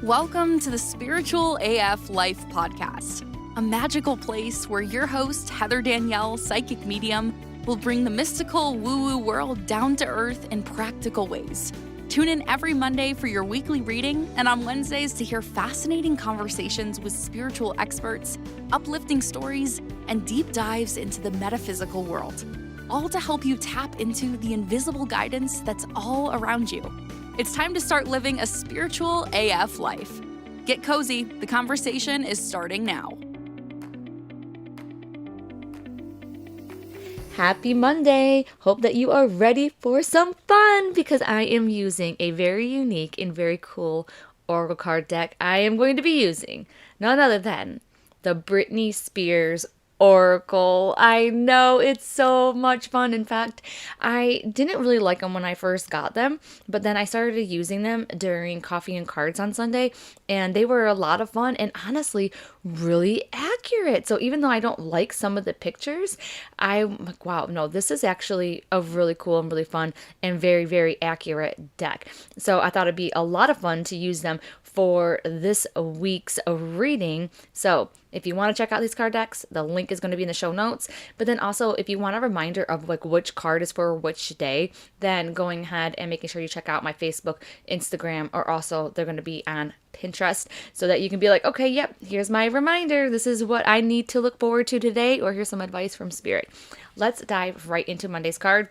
Welcome to the Spiritual AF Life podcast, a magical place where your host, Heather Danielle, psychic medium, will bring the mystical woo-woo world down to earth in practical ways. Tune in every Monday for your weekly reading and on Wednesdays to hear fascinating conversations with spiritual experts, uplifting stories, and deep dives into the metaphysical world, all to help you tap into the invisible guidance that's all around you. It's time to start living a spiritual AF life. Get cozy, the conversation is starting now. Happy Monday! Hope that you are ready for some fun because I am using a very unique and very cool Oracle card deck. I am going to be using none other than the Britney Spears Oracle. I know, it's so much fun. In fact, I didn't really like them when I first got them, but then I started using them during Coffee and Cards on Sunday, and they were a lot of fun and honestly really accurate. So even though I don't like some of the pictures, I'm like, wow, no, this is actually a really cool and really fun and very, very accurate deck. So I thought it'd be a lot of fun to use them for this week's reading. So if you want to check out these card decks, the link is going to be in the show notes. But then also, if you want a reminder of like which card is for which day, then going ahead and making sure you check out my Facebook, Instagram, or also they're going to be on Pinterest so that you can be like, okay, yep, here's my reminder. This is what I need to look forward to today, or here's some advice from Spirit. Let's dive right into Monday's card,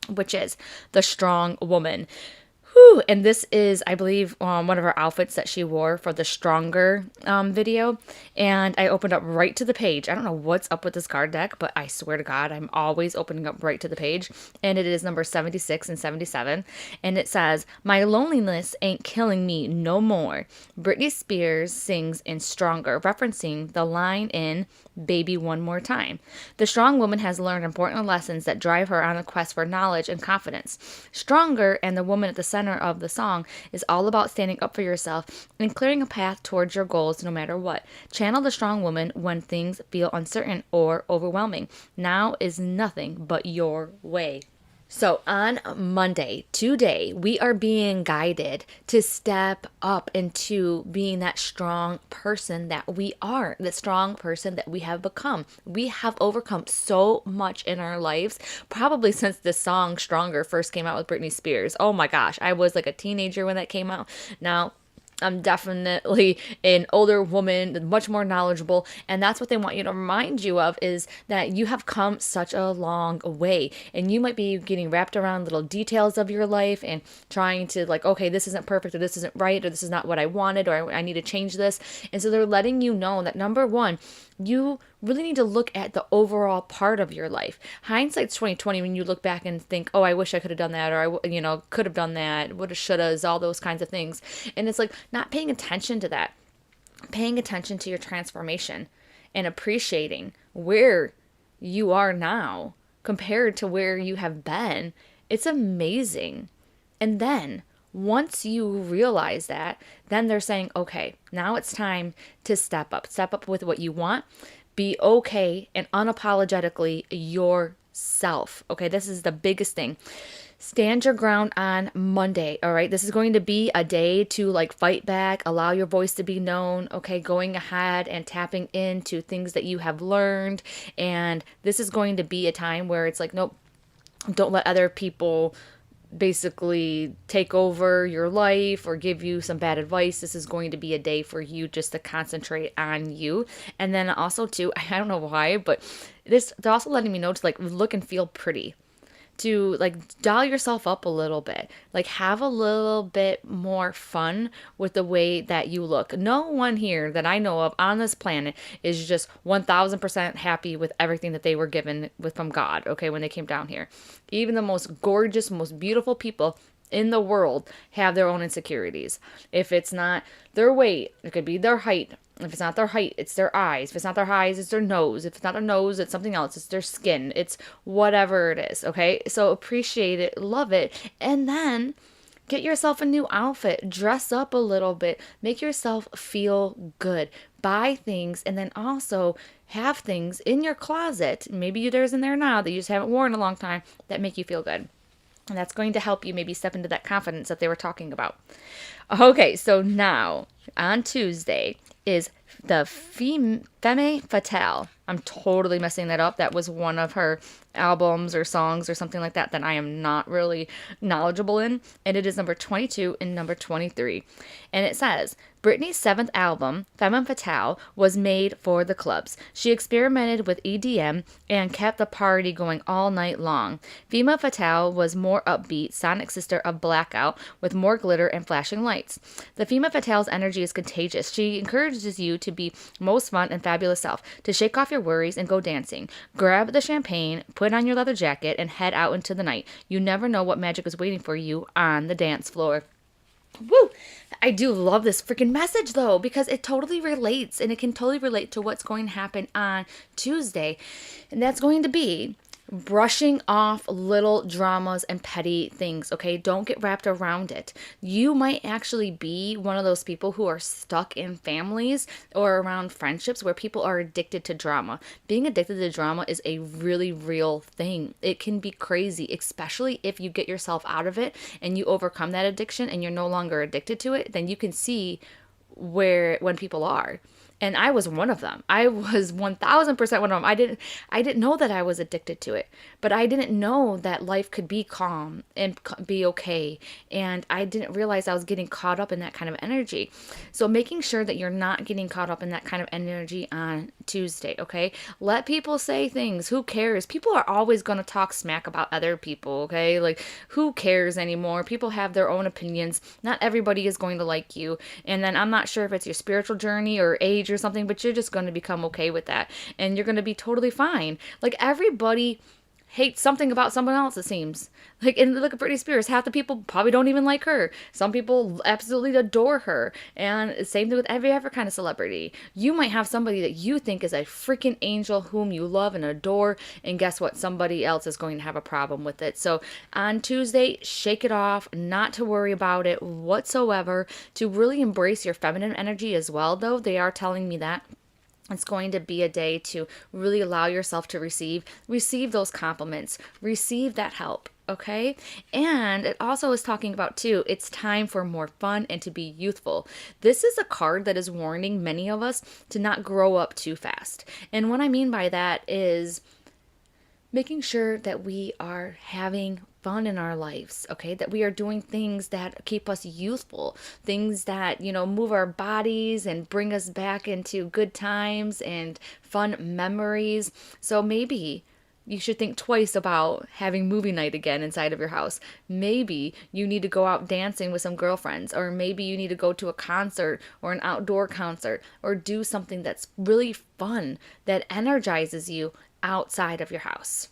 which is the Strong Woman. Whew, and this is, I believe, one of her outfits that she wore for the Stronger video. And I opened up right to the page. I don't know what's up with this card deck, but I swear to God, I'm always opening up right to the page. And it is number 76 and 77. And it says, "My loneliness ain't killing me no more." Britney Spears sings in Stronger, referencing the line in Baby One More Time. The strong woman has learned important lessons that drive her on a quest for knowledge and confidence. Stronger, and the woman at the center of the song, is all about standing up for yourself and clearing a path towards your goals no matter what. Channel the strong woman when things feel uncertain or overwhelming. Now is nothing but your way. So on Monday, today, we are being guided to step up into being that strong person that we are, the strong person that we have become. We have overcome so much in our lives, probably since the song Stronger first came out with Britney Spears. Oh my gosh, I was like a teenager when that came out. Now, I'm definitely an older woman, much more knowledgeable, and that's what they want you to remind you of, is that you have come such a long way, and you might be getting wrapped around little details of your life and trying to like, okay, this isn't perfect, or this isn't right, or this is not what I wanted, or I need to change this. And so they're letting you know that, number one, you really need to look at the overall part of your life. Hindsight's 2020 when you look back and think, oh, I wish I could have done that, or I could have done that, woulda, shouldas, all those kinds of things. And it's like not paying attention to that, paying attention to your transformation and appreciating where you are now compared to where you have been. It's amazing. And then once you realize that, then they're saying, okay, now it's time to step up with what you want. Be okay and unapologetically yourself. Okay, this is the biggest thing. Stand your ground on Monday, all right? This is going to be a day to like fight back, allow your voice to be known, okay? Going ahead and tapping into things that you have learned. And this is going to be a time where it's like, nope, don't let other people basically take over your life or give you some bad advice. This is going to be a day for you just to concentrate on you. And then also too, I don't know why, but they're also letting me know to like look and feel pretty, to like doll yourself up a little bit, like have a little bit more fun with the way that you look. No one here that I know of on this planet is just 1000% happy with everything that they were given with from God, okay, when they came down here. Even the most gorgeous, most beautiful people in the world have their own insecurities. If it's not their weight, it could be their height. If it's not their height, it's their eyes. If it's not their eyes, it's their nose. If it's not their nose, it's something else. It's their skin. It's whatever it is, okay? So appreciate it, love it, and then get yourself a new outfit. Dress up a little bit. Make yourself feel good. Buy things, and then also have things in your closet. Maybe there's in there now that you just haven't worn in a long time that make you feel good. And that's going to help you maybe step into that confidence that they were talking about. Okay, so now on Tuesday is the Femme Fatale. I'm totally messing that up. That was one of her albums or songs or something like that I am not really knowledgeable in. And it is number 22 and number 23. And it says, Britney's seventh album, Femme Fatale, was made for the clubs. She experimented with EDM and kept the party going all night long. Femme Fatale was more upbeat, sonic sister of Blackout, with more glitter and flashing lights. The Femme Fatale's energy is contagious. She encourages you to be most fun and fabulous self, to shake off your worries and go dancing. Grab the champagne, put on your leather jacket, and head out into the night. You never know what magic is waiting for you on the dance floor. Woo! I do love this freaking message though, because it totally relates, and it can totally relate to what's going to happen on Tuesday. And that's going to be brushing off little dramas and petty things, okay? Don't get wrapped around it. You might actually be one of those people who are stuck in families or around friendships where people are addicted to drama. Being addicted to drama is a really real thing. It can be crazy, especially if you get yourself out of it and you overcome that addiction and you're no longer addicted to it, then you can see when people are. And I was one of them. I was 1000% one of them. I didn't know that I was addicted to it, but I didn't know that life could be calm and be okay. And I didn't realize I was getting caught up in that kind of energy. So making sure that you're not getting caught up in that kind of energy on Tuesday, okay? Let people say things. Who cares? People are always going to talk smack about other people, okay? Like, who cares anymore? People have their own opinions. Not everybody is going to like you. And then I'm not sure if it's your spiritual journey or age or something, but you're just going to become okay with that. And you're going to be totally fine. Like, everybody hates something about someone else, it seems. Like, and look at Britney Spears. Half the people probably don't even like her. Some people absolutely adore her. And same thing with every other kind of celebrity. You might have somebody that you think is a freaking angel whom you love and adore, and guess what? Somebody else is going to have a problem with it. So on Tuesday, shake it off, not to worry about it whatsoever, to really embrace your feminine energy as well, though. They are telling me that. It's going to be a day to really allow yourself to receive those compliments, receive that help, okay? And it also is talking about, too, it's time for more fun and to be youthful. This is a card that is warning many of us to not grow up too fast. And what I mean by that is making sure that we are having fun in our lives, okay? That we are doing things that keep us youthful, things that, move our bodies and bring us back into good times and fun memories. So maybe you should think twice about having movie night again inside of your house. Maybe you need to go out dancing with some girlfriends, or maybe you need to go to a concert or an outdoor concert, or do something that's really fun that energizes you outside of your house.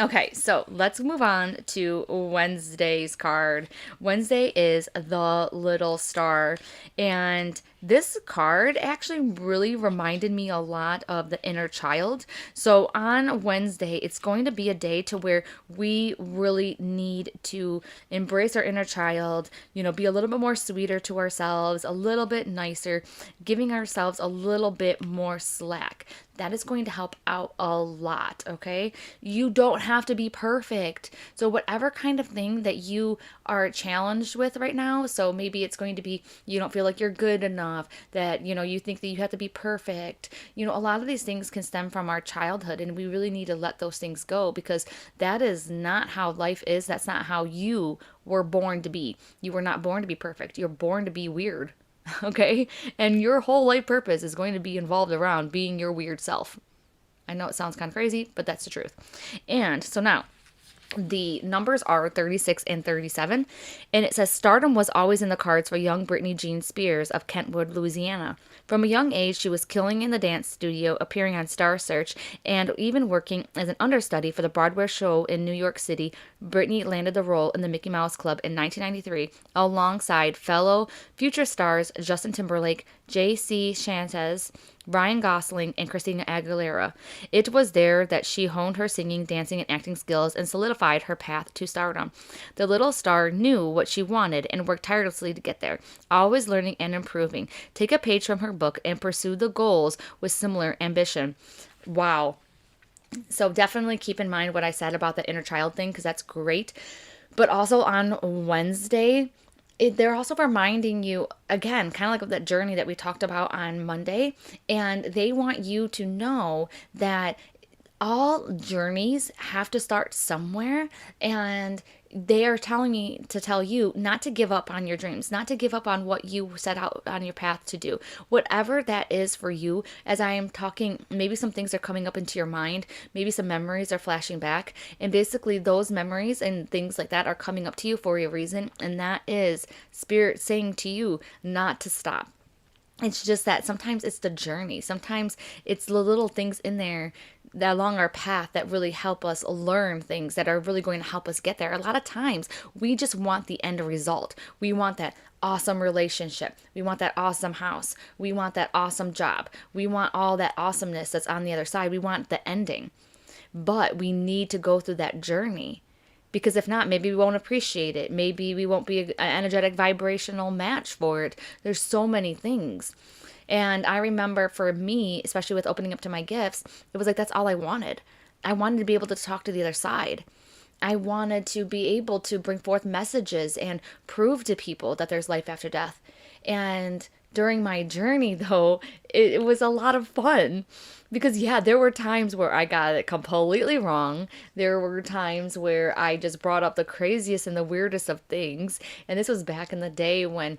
Okay, so let's move on to Wednesday's card. Wednesday is the little star, and this card actually really reminded me a lot of the inner child. So on Wednesday, it's going to be a day to where we really need to embrace our inner child, be a little bit more sweeter to ourselves, a little bit nicer, giving ourselves a little bit more slack. That is going to help out a lot, okay? You don't have to be perfect. So whatever kind of thing that you are challenged with right now, so maybe it's going to be you don't feel like you're good enough, that, you think that you have to be perfect. A lot of these things can stem from our childhood, and we really need to let those things go, because that is not how life is. That's not how you were born to be. You were not born to be perfect. You're born to be weird. Okay? And your whole life purpose is going to be involved around being your weird self. I know it sounds kind of crazy, but that's the truth. And so now, the numbers are 36 and 37, and it says stardom was always in the cards for young Britney Jean Spears of Kentwood, Louisiana. From a young age, she was killing in the dance studio, appearing on Star Search, and even working as an understudy for the Broadway show in New York City. Britney landed the role in the Mickey Mouse Club in 1993 alongside fellow future stars Justin Timberlake, J.C. Chantez, Ryan Gosling, and Christina Aguilera. It was there that she honed her singing, dancing, and acting skills and solidified her path to stardom. The little star knew what she wanted and worked tirelessly to get there, always learning and improving. Take a page from her book and pursue the goals with similar ambition. Wow. So definitely keep in mind what I said about the inner child thing, because that's great. But also on Wednesday, they're also reminding you again, kind of like that journey that we talked about on Monday. And they want you to know that all journeys have to start somewhere, and they are telling me to tell you not to give up on your dreams, not to give up on what you set out on your path to do. Whatever that is for you, as I am talking, maybe some things are coming up into your mind, maybe some memories are flashing back, and basically those memories and things like that are coming up to you for a reason, and that is Spirit saying to you not to stop. It's just that sometimes it's the journey. Sometimes it's the little things in there that along our path that really help us learn things that are really going to help us get there. A lot of times we just want the end result. We want that awesome relationship. We want that awesome house. We want that awesome job. We want all that awesomeness that's on the other side. We want the ending. But we need to go through that journey. Because if not, maybe we won't appreciate it. Maybe we won't be an energetic vibrational match for it. There's so many things. And I remember for me, especially with opening up to my gifts, it was like that's all I wanted. I wanted to be able to talk to the other side. I wanted to be able to bring forth messages and prove to people that there's life after death. And during my journey, though, it was a lot of fun because, yeah, there were times where I got it completely wrong. There were times where I just brought up the craziest and the weirdest of things. And this was back in the day when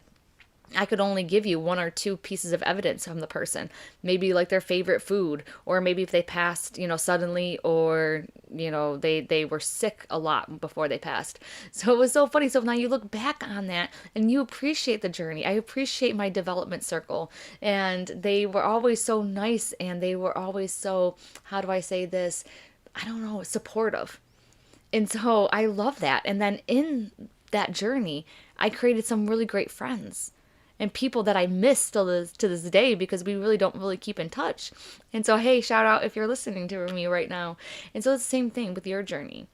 I could only give you one or two pieces of evidence from the person. Maybe like their favorite food, or maybe if they passed, suddenly, or, they were sick a lot before they passed. So it was so funny. So now you look back on that and you appreciate the journey. I appreciate my development circle, and they were always so nice, and they were always so, how do I say this? I don't know, supportive. And so I love that. And then in that journey, I created some really great friends and people that I miss still to this day because we really don't really keep in touch. And so, hey, shout out if you're listening to me right now. And so it's the same thing with your journey.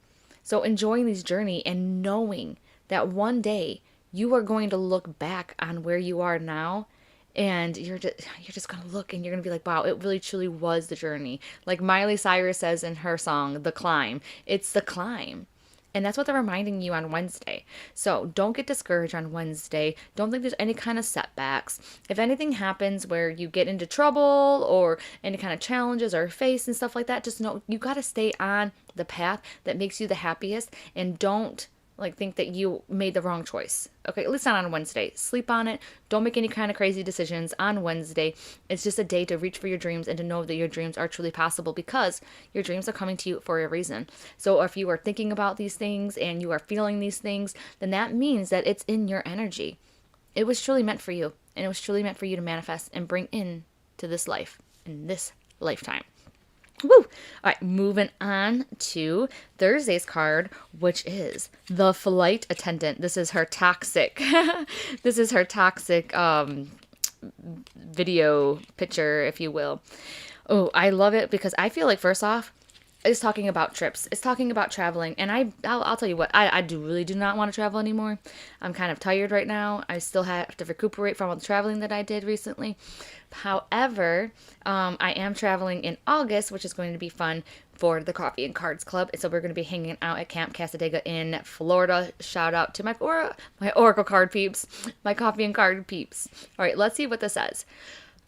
So enjoying this journey and knowing that one day you are going to look back on where you are now, and you're just going to look and you're going to be like, wow, it really truly was the journey. Like Miley Cyrus says in her song, The Climb, it's the climb. And that's what they're reminding you on Wednesday. So don't get discouraged on Wednesday. Don't think there's any kind of setbacks. If anything happens where you get into trouble or any kind of challenges or face and stuff like that, just know you got to stay on the path that makes you the happiest, and don't think that you made the wrong choice. Okay, at least not on Wednesday. Sleep on it. Don't make any kind of crazy decisions on Wednesday. It's just a day to reach for your dreams and to know that your dreams are truly possible, because your dreams are coming to you for a reason. So if you are thinking about these things and you are feeling these things, then that means that it's in your energy. It was truly meant for you, and it was truly meant for you to manifest and bring in to this life in this lifetime. Woo! All right, moving on to Thursday's card, which is the flight attendant. This is her toxic. This is her toxic video picture, if you will. Oh, I love it because I feel like, first off, it's talking about trips. It's talking about traveling. And I'll tell you what, I really do not want to travel anymore. I'm kind of tired right now. I still have to recuperate from all the traveling that I did recently. However, I am traveling in August, which is going to be fun for the Coffee and Cards Club. So we're going to be hanging out at Camp Casadega in Florida. Shout out to my Oracle card peeps, my Coffee and Card peeps. All right, let's see what this says.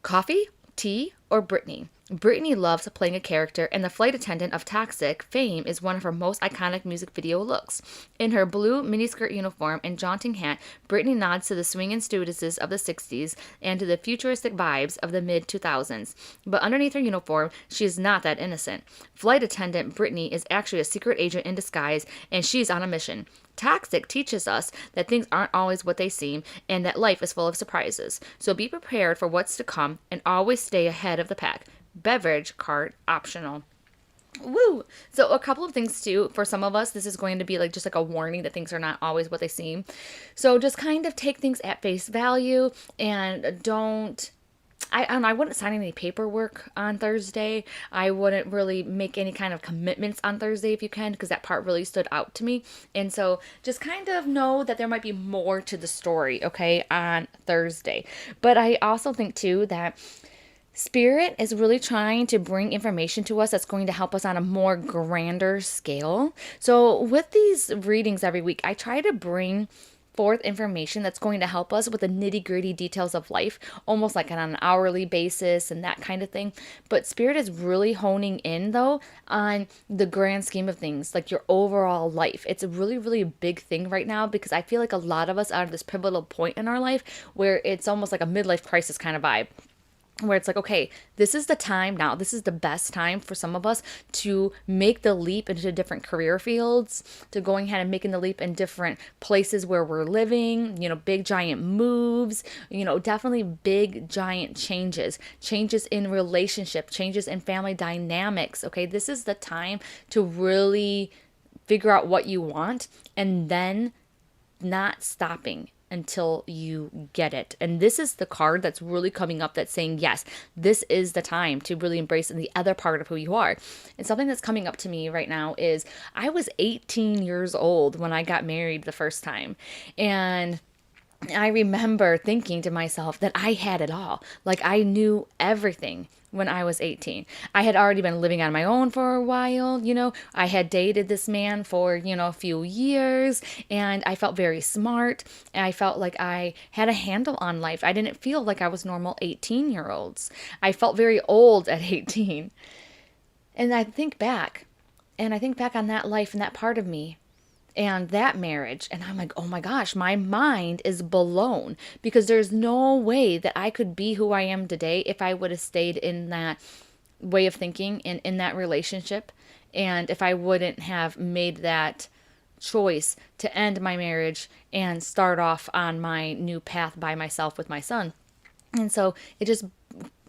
Coffee, tea, or Britney? Britney loves playing a character, and the flight attendant of Toxic fame is one of her most iconic music video looks. In her blue miniskirt uniform and jaunting hat, Britney nods to the swinging stewardesses of the 60s and to the futuristic vibes of the mid-2000s. But underneath her uniform, she is not that innocent. Flight attendant Britney is actually a secret agent in disguise, and she's on a mission. Toxic teaches us that things aren't always what they seem, and that life is full of surprises. So be prepared for what's to come, and always stay ahead of the pack. Beverage card optional. Woo! So a couple of things too, for some of us, this is going to be just a warning that things are not always what they seem. So just kind of take things at face value, and don't, I don't know, I wouldn't sign any paperwork on Thursday. I wouldn't really make any kind of commitments on Thursday if you can, because that part really stood out to me. And so just kind of know that there might be more to the story, okay, on Thursday. But I also think too that Spirit is really trying to bring information to us that's going to help us on a more grander scale. So, with these readings every week, I try to bring forth information that's going to help us with the nitty-gritty details of life, almost like on an hourly basis and that kind of thing. But Spirit is really honing in, though, on the grand scheme of things, like your overall life. It's a really, really big thing right now because I feel like a lot of us are at this pivotal point in our life where it's almost like a midlife crisis kind of vibe, where it's like, okay, this is the time now. This is the best time for some of us to make the leap into different career fields, to going ahead and making the leap in different places where we're living, big giant moves, definitely big giant changes in relationship, changes in family dynamics. Okay, this is the time to really figure out what you want and then not stopping until you get it. And this is the card that's really coming up that's saying, yes, this is the time to really embrace the other part of who you are. And something that's coming up to me right now is I was 18 years old when I got married the first time. And I remember thinking to myself that I had it all. Like I knew everything when I was 18. I had already been living on my own for a while, I had dated this man for, a few years, and I felt very smart. And I felt like I had a handle on life. I didn't feel like I was normal 18-year-olds. I felt very old at 18. And I think back on that life and that part of me and that marriage, and I'm like, oh my gosh, my mind is blown because there's no way that I could be who I am today if I would have stayed in that way of thinking and in that relationship, and if I wouldn't have made that choice to end my marriage and start off on my new path by myself with my son. And so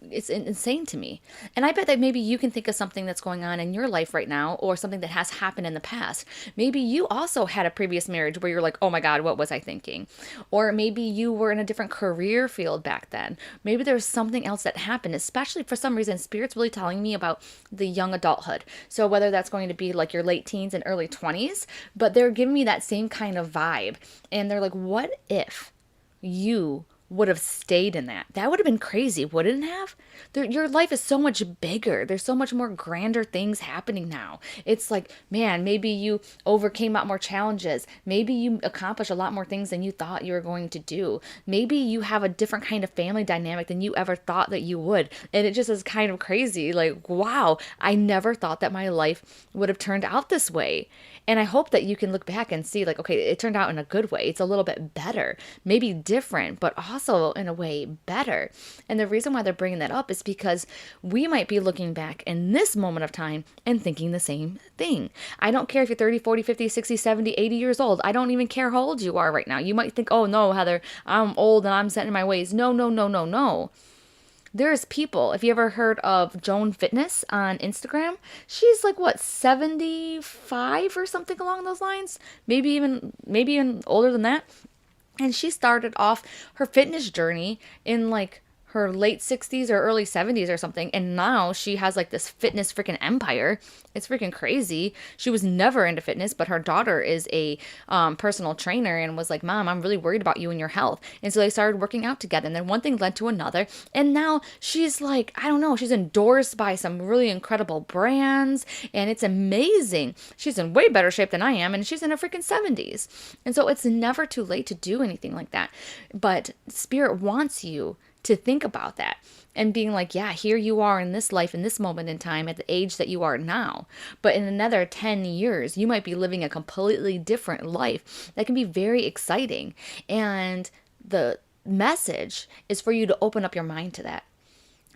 it's insane to me. And I bet that maybe you can think of something that's going on in your life right now, or something that has happened in the past. Maybe you also had a previous marriage where you're like, oh my God, what was I thinking? Or maybe you were in a different career field back then. Maybe there's something else that happened, especially for some reason, Spirit's really telling me about the young adulthood. So whether that's going to be like your late teens and early 20s, but they're giving me that same kind of vibe. And they're like, what if you would have stayed in that? That would have been crazy, wouldn't it have? Your life is so much bigger. There's so much more grander things happening now. It's like, man, maybe you overcame a lot more challenges. Maybe you accomplished a lot more things than you thought you were going to do. Maybe you have a different kind of family dynamic than you ever thought that you would. And it just is kind of crazy. Like, wow, I never thought that my life would have turned out this way. And I hope that you can look back and see like, okay, it turned out in a good way. It's a little bit better, maybe different, but also in a way better. And the reason why they're bringing that up is because we might be looking back in this moment of time and thinking the same thing. I don't care if you're 30, 40, 50, 60, 70, 80 years old. I don't even care how old you are right now. You might think, oh no, Heather, I'm old and I'm set in my ways. No, no, no, no, no. There's people, if you ever heard of Joan Fitness on Instagram, she's like, what, 75 or something along those lines? Maybe even older than that. And she started off her fitness journey in like her late 60s or early 70s or something. And now she has like this fitness freaking empire. It's freaking crazy. She was never into fitness, but her daughter is a personal trainer and was like, Mom, I'm really worried about you and your health. And so they started working out together. And then one thing led to another. And now she's like, I don't know, she's endorsed by some really incredible brands. And it's amazing. She's in way better shape than I am. And she's in her freaking 70s. And so it's never too late to do anything like that. But Spirit wants you to think about that and being like, yeah, here you are in this life, in this moment in time, at the age that you are now. But in another 10 years, you might be living a completely different life that can be very exciting. And the message is for you to open up your mind to that.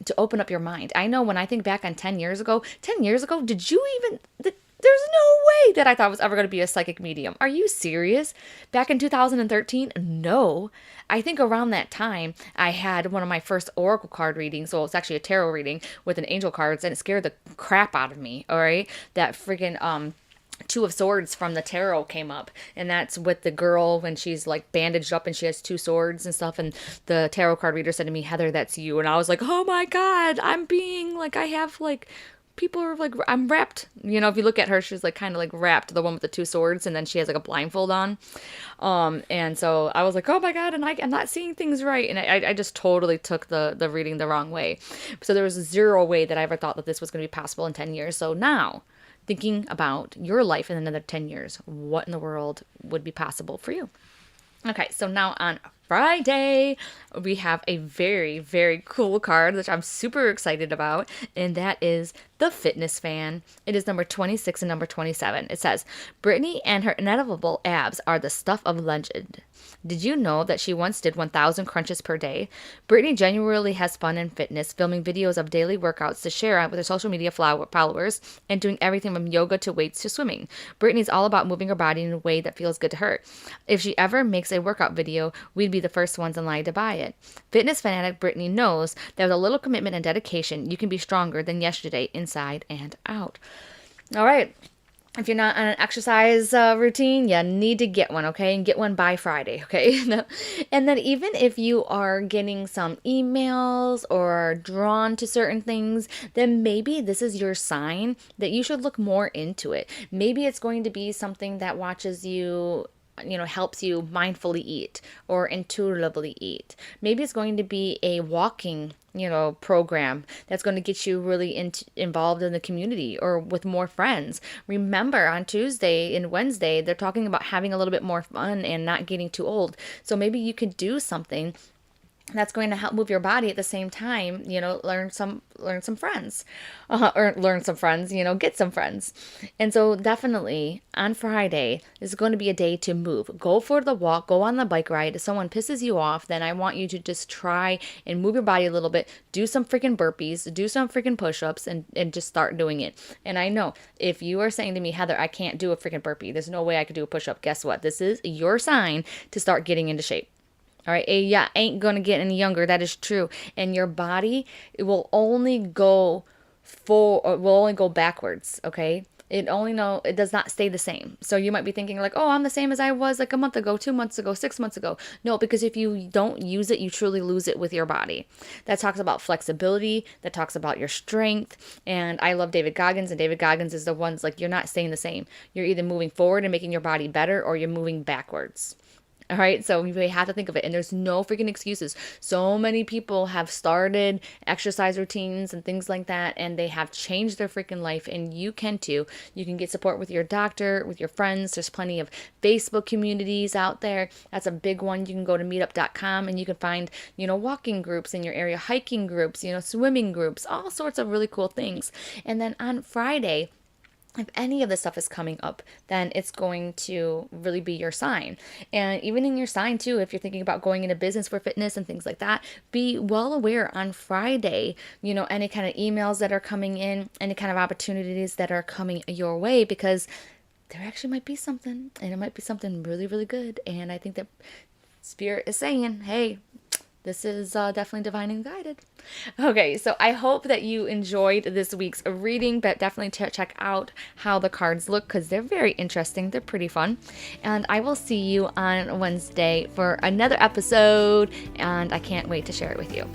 To open up your mind. I know when I think back on 10 years ago, did you even... There's no way that I thought I was ever going to be a psychic medium. Are you serious? Back in 2013? No. I think around that time, I had one of my first oracle card readings. Well, it's actually a tarot reading with an angel cards, and it scared the crap out of me, all right? That freaking Two of Swords from the tarot came up, and that's with the girl when she's like bandaged up and she has two swords and stuff, and the tarot card reader said to me, Heather, that's you. And I was like, oh my God, I'm being like, I have like people are like, I'm wrapped. If you look at her, she's like kind of like wrapped, the one with the two swords, and then she has like a blindfold on. And so I was like, oh my God, and I'm not seeing things right. And I just totally took the reading the wrong way. So there was zero way that I ever thought that this was going to be possible in 10 years. So now, thinking about your life in another 10 years, what in the world would be possible for you? Okay, so now on Friday, we have a very, very cool card, which I'm super excited about, and that is the Fitness Fan. It is number 26 and number 27. It says, Britney and her inevitable abs are the stuff of legend. Did you know that she once did 1,000 crunches per day? Britney genuinely has fun in fitness, filming videos of daily workouts to share with her social media followers, and doing everything from yoga to weights to swimming. Britney's all about moving her body in a way that feels good to her. If she ever makes a workout video, we'd be the first ones in line to buy it. Fitness fanatic Britney knows that with a little commitment and dedication, you can be stronger than yesterday, inside and out. All right. If you're not on an exercise routine, you need to get one, okay? And get one by Friday, okay? And then even if you are getting some emails or drawn to certain things, then maybe this is your sign that you should look more into it. Maybe it's going to be something that watches you, helps you mindfully eat or intuitively eat. Maybe it's going to be a walking program that's going to get you really involved in the community or with more friends. Remember, on Tuesday and Wednesday, they're talking about having a little bit more fun and not getting too old. So maybe you could do something that's going to help move your body at the same time, learn some friends, or learn some friends, get some friends. And so definitely on Friday, this is going to be a day to move. Go for the walk, go on the bike ride. If someone pisses you off, then I want you to just try and move your body a little bit, do some freaking burpees, do some freaking push-ups, and just start doing it. And I know if you are saying to me, Heather, I can't do a freaking burpee, there's no way I could do a push-up. Guess what? This is your sign to start getting into shape. All right, yeah, ain't going to get any younger. That is true. And your body, it will only go backwards, okay? It does not stay the same. So you might be thinking like, oh, I'm the same as I was like a month ago, 2 months ago, 6 months ago. No, because if you don't use it, you truly lose it with your body. That talks about flexibility. That talks about your strength. And I love David Goggins, and David Goggins is the ones like, you're not staying the same. You're either moving forward and making your body better, or you're moving backwards. All right, so we have to think of it, and there's no freaking excuses. So many people have started exercise routines and things like that, and they have changed their freaking life, and you can too. You can get support with your doctor, with your friends. There's plenty of Facebook communities out there. That's a big one. You can go to meetup.com, and you can find, walking groups in your area, hiking groups, swimming groups, all sorts of really cool things. And then on Friday, if any of this stuff is coming up, then it's going to really be your sign. And even in your sign too, if you're thinking about going into business for fitness and things like that, be well aware on Friday, any kind of emails that are coming in, any kind of opportunities that are coming your way, because there actually might be something, and it might be something really, really good. And I think that Spirit is saying, hey, this is definitely divine and guided. Okay, so I hope that you enjoyed this week's reading, but definitely check out how the cards look, because they're very interesting. They're pretty fun. And I will see you on Wednesday for another episode, and I can't wait to share it with you.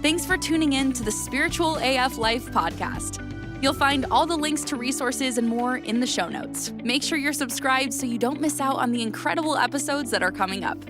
Thanks for tuning in to the Spiritual AF Life podcast. You'll find all the links to resources and more in the show notes. Make sure you're subscribed so you don't miss out on the incredible episodes that are coming up.